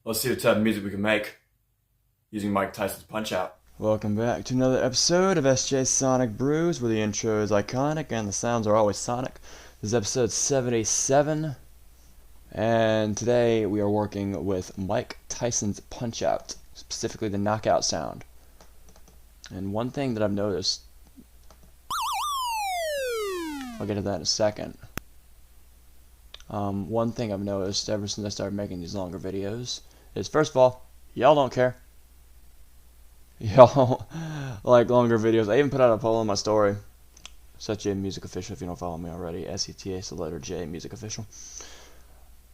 Let's see what type of music we can make using Mike Tyson's Punch-Out. Welcome back to another episode of SJ Sonic Brews, where the intro is iconic and the sounds are always sonic. This is episode 77, and today we are working with Mike Tyson's Punch-Out, specifically the knockout sound. And one thing that I've noticed, I'll get to that in a second. One thing I've noticed ever since I started making these longer videos is, first of all, y'all don't care. Y'all like longer videos. I even put out a poll on my story. Such a music official if you don't follow me already. SETA, the letter J, music official.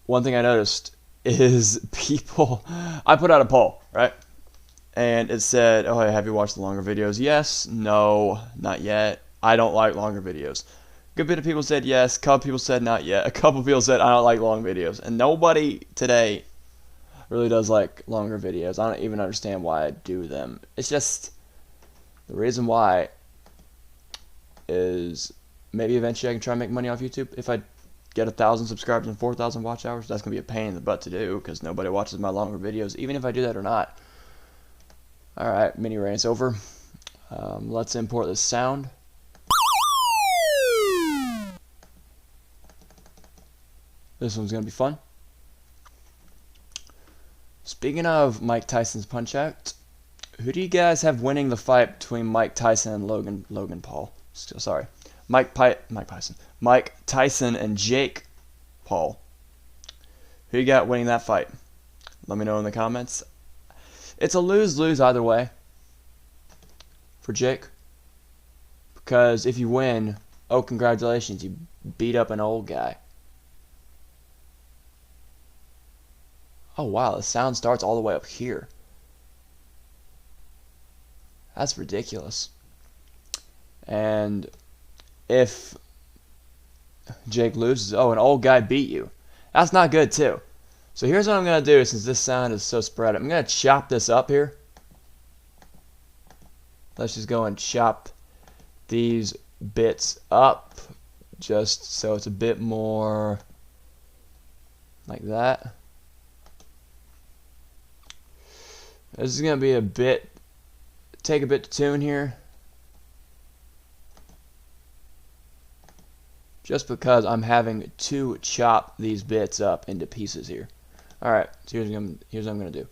One thing I noticed is people. I put out a poll, right? And it said, "Oh, hey, have you watched the longer videos?" Yes, no, not yet. I don't like longer videos. A good bit of people said yes. A couple people said not yet. A couple people said I don't like long videos. And nobody today really does like longer videos. I don't even understand why I do them. It's just the reason why is maybe eventually I can try and make money off YouTube. If I get 1,000 subscribers and 4,000 watch hours, that's gonna be a pain in the butt to do because nobody watches my longer videos, even if I do that or not. All right, mini rant's over. Let's import this sound. This one's gonna be fun. Speaking of Mike Tyson's Punch-Out, who do you guys have winning the fight between Mike Tyson and Logan Paul? Sorry, Mike Tyson and Jake Paul. Who you got winning that fight? Let me know in the comments. It's a lose-lose either way for Jake, because if you win, oh, congratulations, you beat up an old guy. Oh wow, the sound starts all the way up here. That's ridiculous. And if Jake loses, oh, an old guy beat you. That's not good too. So here's what I'm going to do, since this sound is so spread. I'm going to chop this up here. Let's just go and chop these bits up just so it's a bit more like that. This is going to be a bit, take a bit to tune here. Just because I'm having to chop these bits up into pieces here. Alright, so here's what I'm going to do.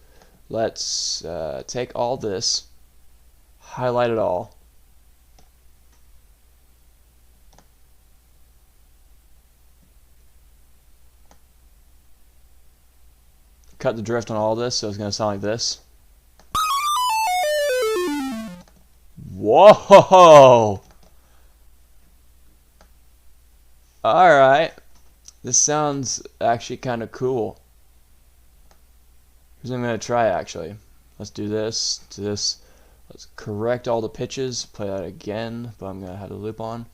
Let's take all this, highlight it all. Cut the drift on all this, so it's going to sound like this. Whoa! Alright. This sounds actually kind of cool. Here's what I'm going to try actually. Let's do this, to this. Let's correct all the pitches, play that again, but I'm going to have the loop on.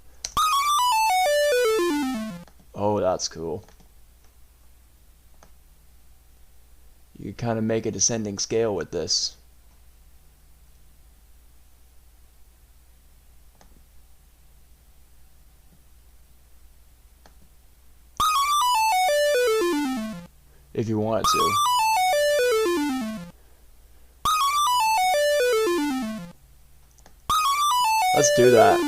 Oh, that's cool. You can kind of make a descending scale with this. If you wanted to. Let's do that.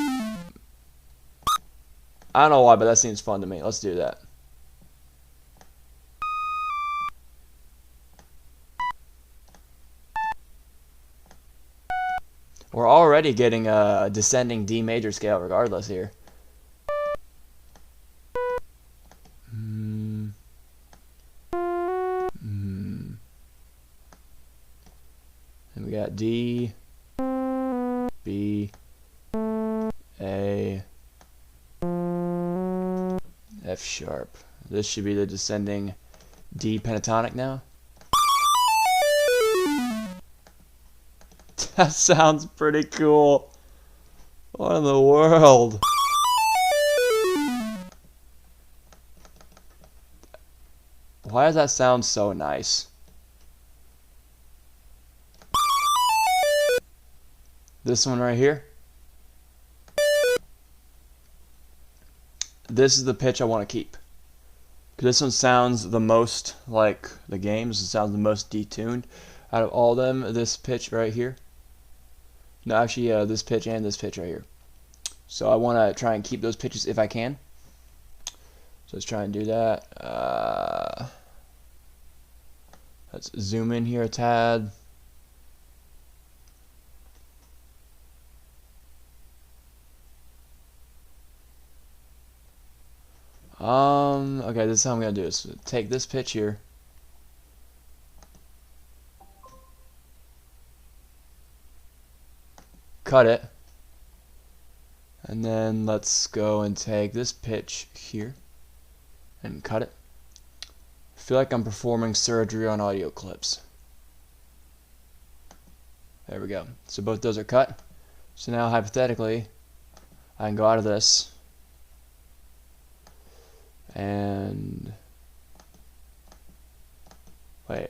I don't know why, but that seems fun to me. Let's do that. We're already getting a descending D major scale regardless here. And we got D, B, A, F sharp. This should be the descending D pentatonic now. That sounds pretty cool. What in the world? Why does that sound so nice? This one right here. This is the pitch I want to keep. Because this one sounds the most like the games. It sounds the most detuned out of all of them. This pitch right here. No, actually, this pitch and this pitch right here. So I want to try and keep those pitches if I can. So let's try and do that. Let's zoom in here a tad. Okay, this is how I'm gonna do this. Take this pitch here. Cut it. And then let's go and take this pitch here and cut it. I feel like I'm performing surgery on audio clips. There we go. So both those are cut. So now hypothetically, I can go out of this and wait,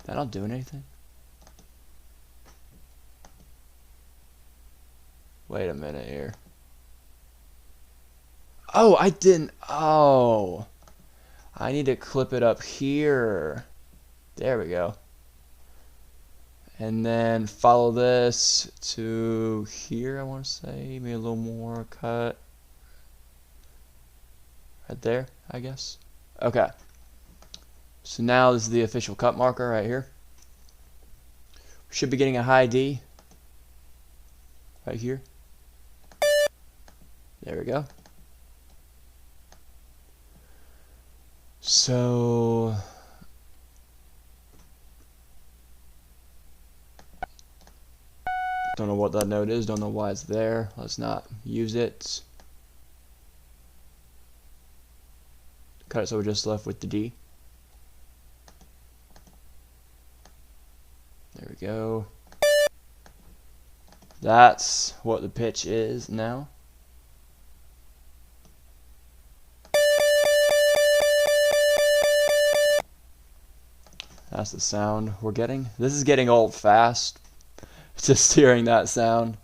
that not doing anything? Wait a minute here. Oh, I didn't. Oh, I need to clip it up here. There we go. And then follow this to here, I want to say. Maybe a little more cut. Right there, I guess. Okay. So now this is the official cut marker right here. We should be getting a high D. Right here. There we go. So don't know what that note is, don't know why it's there. Let's not use it. Cut it so we're just left with the D. There we go. That's what the pitch is now. That's the sound we're getting. This is getting old fast. Just hearing that sound.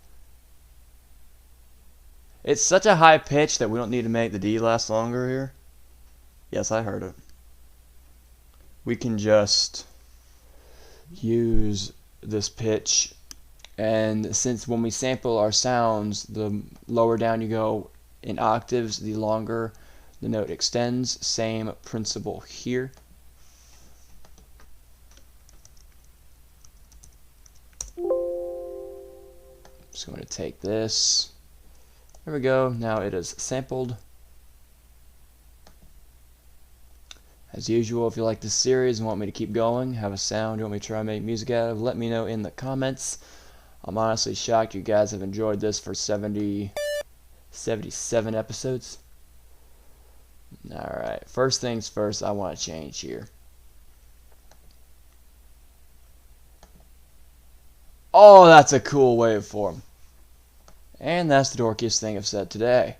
It's such a high pitch that we don't need to make the D last longer here. Yes, I heard it. We can just use this pitch, and since when we sample our sounds, the lower down you go in octaves, the longer the note extends. Same principle here. Just going to take this. There we go. Now it is sampled. As usual, if you like this series and want me to keep going, have a sound you want me to try and make music out of, let me know in the comments. I'm honestly shocked you guys have enjoyed this for 77 episodes. Alright, first things first, I want to change here. Oh, that's a cool waveform. And that's the dorkiest thing I've said today.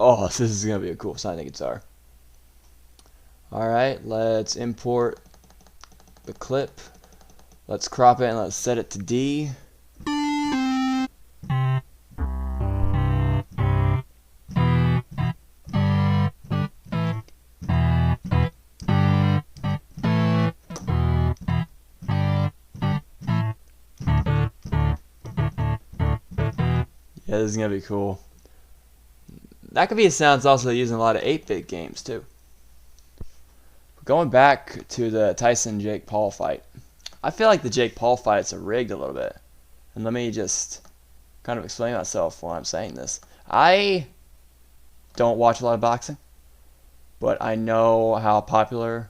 Oh, this is going to be a cool sounding guitar. Alright, let's import the clip. Let's crop it and let's set it to D. Yeah, this is going to be cool. That could be a sound that's also used in a lot of 8-bit games too. Going back to the Tyson-Jake Paul fight, I feel like the Jake Paul fights are rigged a little bit. And let me just kind of explain myself while I'm saying this. I don't watch a lot of boxing, but I know how popular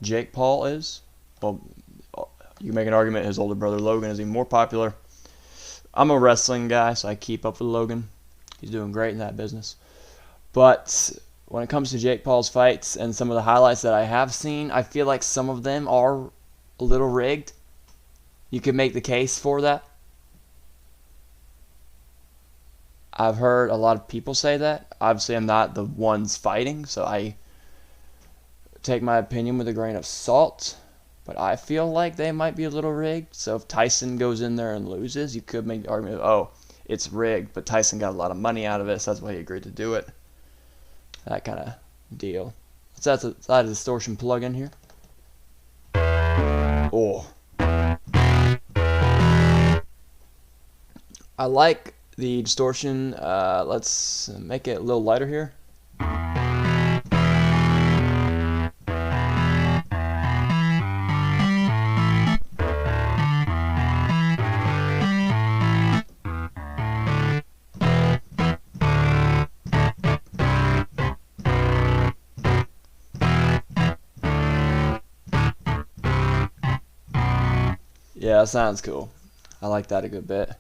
Jake Paul is. Well, you can make an argument his older brother Logan is even more popular. I'm a wrestling guy, so I keep up with Logan. He's doing great in that business. But when it comes to Jake Paul's fights and some of the highlights that I have seen, I feel like some of them are a little rigged. You could make the case for that. I've heard a lot of people say that. Obviously, I'm not the ones fighting, so I take my opinion with a grain of salt. but I feel like they might be a little rigged. So if Tyson goes in there and loses, you could make the argument, oh, it's rigged, but Tyson got a lot of money out of it, so that's why he agreed to do it. That kind of deal. Let's add a distortion plug in here. Oh. I like the distortion. Let's make it a little lighter here. Yeah, that sounds cool. I like that a good bit.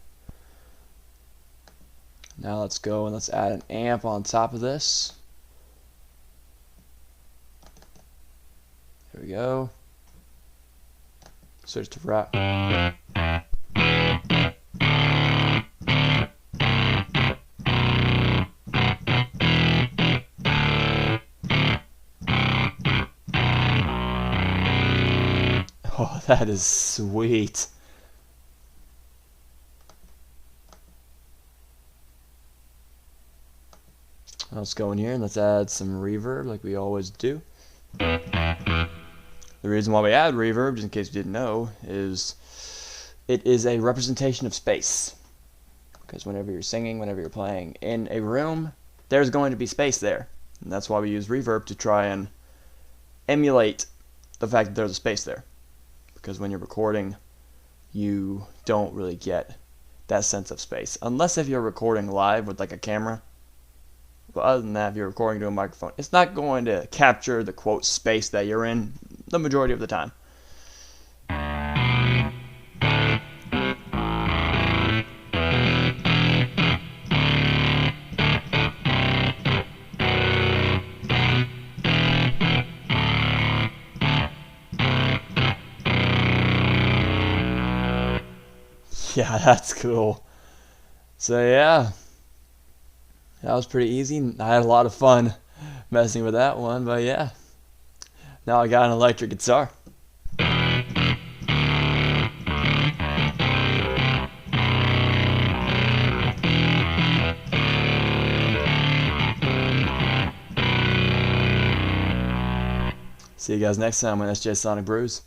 Now let's go and let's add an amp on top of this. There we go. Switch to rap. Oh, that is sweet. Let's go in here and let's add some reverb like we always do. The reason why we add reverb, just in case you didn't know, is it is a representation of space. Because whenever you're singing, whenever you're playing in a room, there's going to be space there. And that's why we use reverb, to try and emulate the fact that there's a space there. Because when you're recording, you don't really get that sense of space. Unless if you're recording live with like a camera. But other than that, if you're recording to a microphone, it's not going to capture the quote space that you're in the majority of the time. Yeah, that's cool. So yeah, that was pretty easy. I had a lot of fun messing with that one, but yeah. Now I got an electric guitar. See you guys next time on SJ Sonic Brews.